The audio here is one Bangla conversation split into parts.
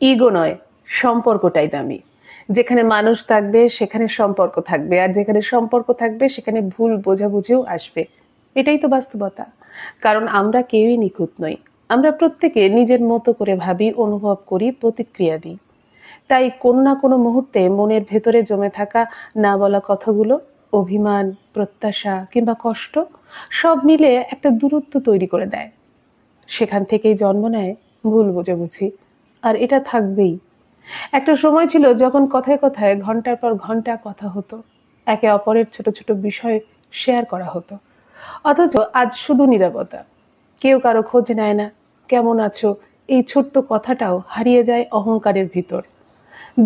ইগো নয়, সম্পর্কটাই দামি। যেখানে মানুষ থাকবে সেখানে সম্পর্ক থাকবে, আর যেখানে সম্পর্ক থাকবে সেখানে ভুল বোঝাবুঝিও আসবে। এটাই তো বাস্তবতা। কারণ আমরা কেউই নিখুঁত নই। আমরা প্রত্যেকে নিজের মতো করে ভাবি, অনুভব করি, প্রতিক্রিয়া দিই। তাই কোনো না কোনো মুহূর্তে মনের ভেতরে জমে থাকা না বলা কথাগুলো, অভিমান, প্রত্যাশা কিংবা কষ্ট সব মিলে একটা দূরত্ব তৈরি করে দেয়। সেখান থেকেই জন্ম নেয় ভুল বোঝাবুঝি। আর এটা থাকবেই। একটা সময় ছিল যখন কথায় কথায় ঘন্টার পর ঘন্টা কথা হতো, একে অপরের ছোট ছোট বিষয় শেয়ার করা হতো। অথচ আজ শুধু নীরবতা। কেউ কারো খোঁজ নেয় না। কেমন আছো, এই ছোট্ট কথাটাও হারিয়ে যায় অহংকারের ভিতর।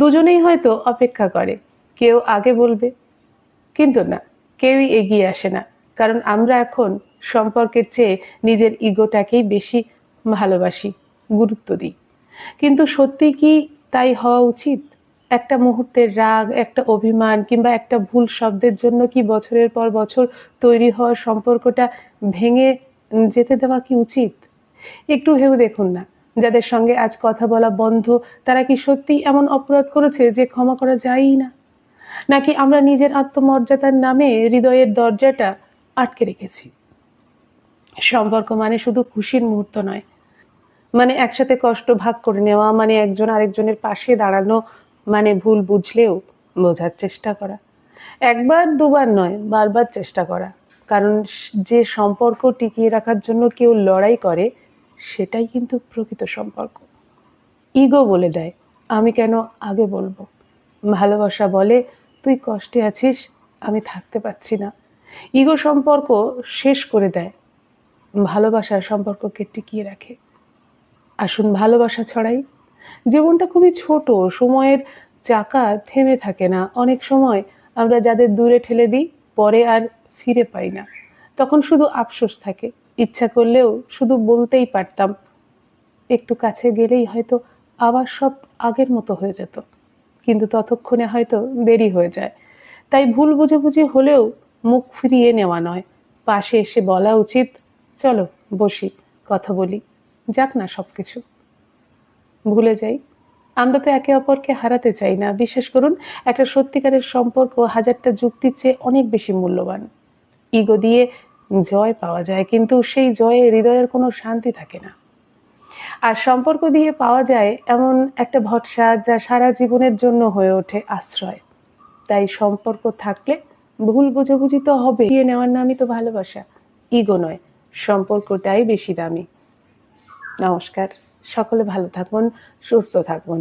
দুজনেই হয়তো অপেক্ষা করে কেউ আগে বলবে, কিন্তু না, কেউই এগিয়ে আসে না। কারণ আমরা এখন সম্পর্কের চেয়ে নিজের ইগোটাকেই বেশি ভালোবাসি, গুরুত্ব দিই। কিন্তু সত্যি কি তাই হওয়া উচিত? একটা মুহূর্তের রাগ, একটা অভিমান কিংবা একটা ভুল শব্দের জন্য কি বছরের পর বছর তৈরি হওয়া সম্পর্কটা ভেঙে যেতে দেওয়া কি উচিত? একটু ভেবে দেখুন না, যাদের সঙ্গে আজ কথা বলা বন্ধ, তারা কি সত্যিই এমন অপরাধ করেছে যে ক্ষমা করা যায়ই না? নাকি আমরা নিজের আত্মমর্যাদার নামে হৃদয়ের দরজাটা আটকে রেখেছি? সম্পর্ক মানে শুধু খুশির মুহূর্ত নয়, মানে একসাথে কষ্ট ভাগ করে নেওয়া, মানে একজন আরেকজনের পাশে দাঁড়ানো, মানে ভুল বুঝলেও বোঝার চেষ্টা করা। একবার দুবার নয়, বারবার চেষ্টা করা। কারণ যে সম্পর্ক টিকিয়ে রাখার জন্য কেউ লড়াই করে, সেটাই কিন্তু প্রকৃত সম্পর্ক। ইগো বলে দেয়, আমি কেন আগে বলবো। ভালোবাসা বলে, তুই কষ্টে আছিস, আমি থাকতে পারছি না। ইগো সম্পর্ক শেষ করে দেয়, ভালোবাসার সম্পর্ককে টিকিয়ে রাখে। আসুন ভালোবাসা ছড়াই। জীবনটা খুবই ছোট, সময়ের চাকা থেমে থাকে না। অনেক সময় আমরা যাদের দূরে ঠেলে দিই, পরে আর ফিরে পাই না। তখন শুধু আফসোস থাকে। ইচ্ছা করলেও শুধু বলতেই পারতাম, একটু কাছে গেলেই হয়তো আবার সব আগের মতো হয়ে যেত। কিন্তু ততক্ষণে হয়তো দেরি হয়ে যায়। তাই ভুল বুঝাবুঝি হলেও মুখ ফিরিয়ে নেওয়া নয়, পাশে এসে বলা উচিত, চলো বসি, কথা বলি, যাক না সবকিছু, ভুলে যাই। আমরা তো একে অপরকে হারাতে চাই না। বিশ্বাস করুন, একটা সত্যিকারের সম্পর্ক হাজারটা যুক্তির চেয়ে অনেক বেশি মূল্যবান। ইগো দিয়ে জয় পাওয়া যায়, কিন্তু সেই জয়ে হৃদয়ের কোনো শান্তি থাকে না। আর সম্পর্ক দিয়ে পাওয়া যায় এমন একটা ভরসা যা সারা জীবনের জন্য হয়ে ওঠে আশ্রয়। তাই সম্পর্ক থাকলে ভুল বোঝাবুঝি তো হবে, এড়িয়ে নেওয়ার নামই তো ভালোবাসা, ইগো নয়। সম্পর্কটাই বেশি দামি। নমস্কার। সকলে ভালো থাকুন, সুস্থ থাকুন।